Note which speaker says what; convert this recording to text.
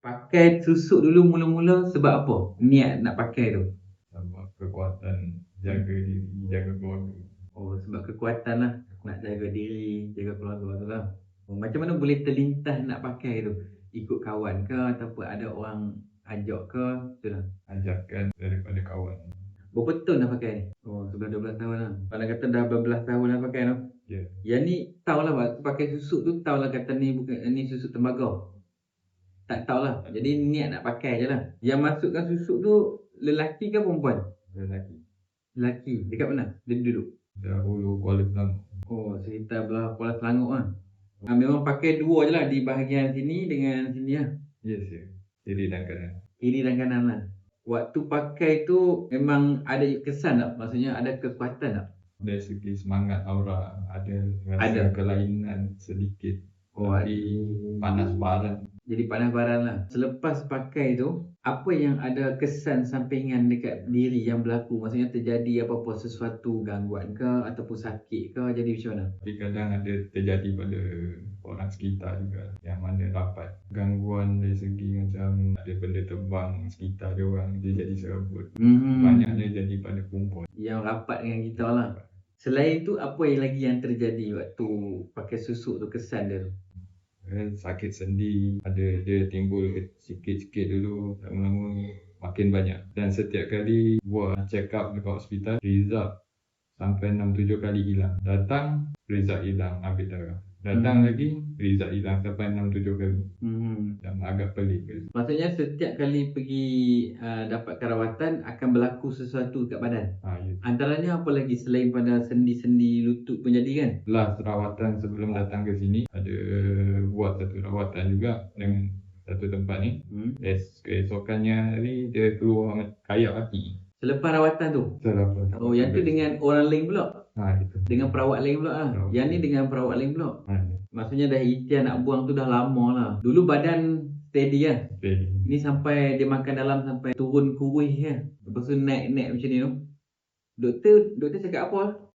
Speaker 1: Pakai susuk dulu mula-mula sebab apa? Niat nak pakai tu.
Speaker 2: Sebab kekuatan jaga diri, jaga keluarga.
Speaker 1: Oh, sebab kekuatan lah. Nak jaga diri, jaga keluarga tu lah. Oh, macam mana boleh terlintas nak pakai tu? Ikut kawan ke ataupun ada orang ajak ke? Tu lah.
Speaker 2: Ajakan daripada kawan.
Speaker 1: Berapa tahun dah pakai ni? Oh, 11-12 tahun lah. Kalau kata dah berbelas tahun dah pakai tu.
Speaker 2: Ya.
Speaker 1: Yang ni tahulah waktu pakai susuk tu tahulah kata ni bukan ni susuk tembagau. Tak tahulah. Jadi niat nak pakai je lah. Yang masukkan susuk tu lelaki ke perempuan?
Speaker 2: Lelaki.
Speaker 1: Lelaki. Dekat mana? Dia duduk.
Speaker 2: Dahulu Kuala Selangor.
Speaker 1: Oh, sekitar belah Kuala Selangor lah. Memang pakai dua je lah di bahagian sini dengan sini lah.
Speaker 2: Yes, ya. Kiri dan kanan.
Speaker 1: Kiri dan kanan lah. Waktu pakai tu memang ada kesan tak? Maksudnya ada kekuatan tak?
Speaker 2: Dari segi semangat aura ada rasa
Speaker 1: Ada.
Speaker 2: kelainan sedikit.
Speaker 1: Oh,
Speaker 2: Tapi panas baran.
Speaker 1: jadi panas baran lah. Selepas pakai tu, apa yang ada kesan sampingan dekat diri yang berlaku? Maksudnya terjadi apa-apa sesuatu gangguan ke ataupun sakit ke? Jadi macam mana?
Speaker 2: Tapi kadang ada terjadi pada orang sekitar juga yang mana dapat gangguan dari segi macam ada benda terbang sekitar dia orang, dia jadi serabut. Banyaknya jadi pada perempuan.
Speaker 1: Yang rapat dengan kita lah. Selain tu, apa yang lagi yang terjadi waktu pakai susuk tu, kesan dia tu?
Speaker 2: Sakit sendi, ada dia timbul sikit-sikit dulu, lama-lama makin banyak. Dan setiap kali buat check up dekat hospital, result sampai 6-7 kali hilang. Datang, result hilang, ambil darah. Datang lagi, result hilang sampai 6-7 kali. Dan agak pelik.
Speaker 1: Maksudnya setiap kali pergi dapatkan rawatan akan berlaku sesuatu kat badan.
Speaker 2: Ya.
Speaker 1: Antaranya apa lagi selain pada sendi-sendi lutut pun jadi kan?
Speaker 2: Last rawatan sebelum datang ke sini, ada buat satu rawatan juga dengan satu tempat ni. Keesokannya hari dia keluar kayak kaki.
Speaker 1: Selepas rawatan tu?
Speaker 2: Selepas.
Speaker 1: Oh, yang tu dengan orang lain pula?
Speaker 2: Itu.
Speaker 1: Dengan perawat lain pula lah. Yang ni dengan perawat lain pula. Maksudnya dah ikhtiar nak buang tu dah lama lah. Dulu badan steady kan?
Speaker 2: Steady.
Speaker 1: Ni sampai dia makan dalam sampai turun kurus kan? Lepas tu naik macam ni tu. Doktor cakap apa?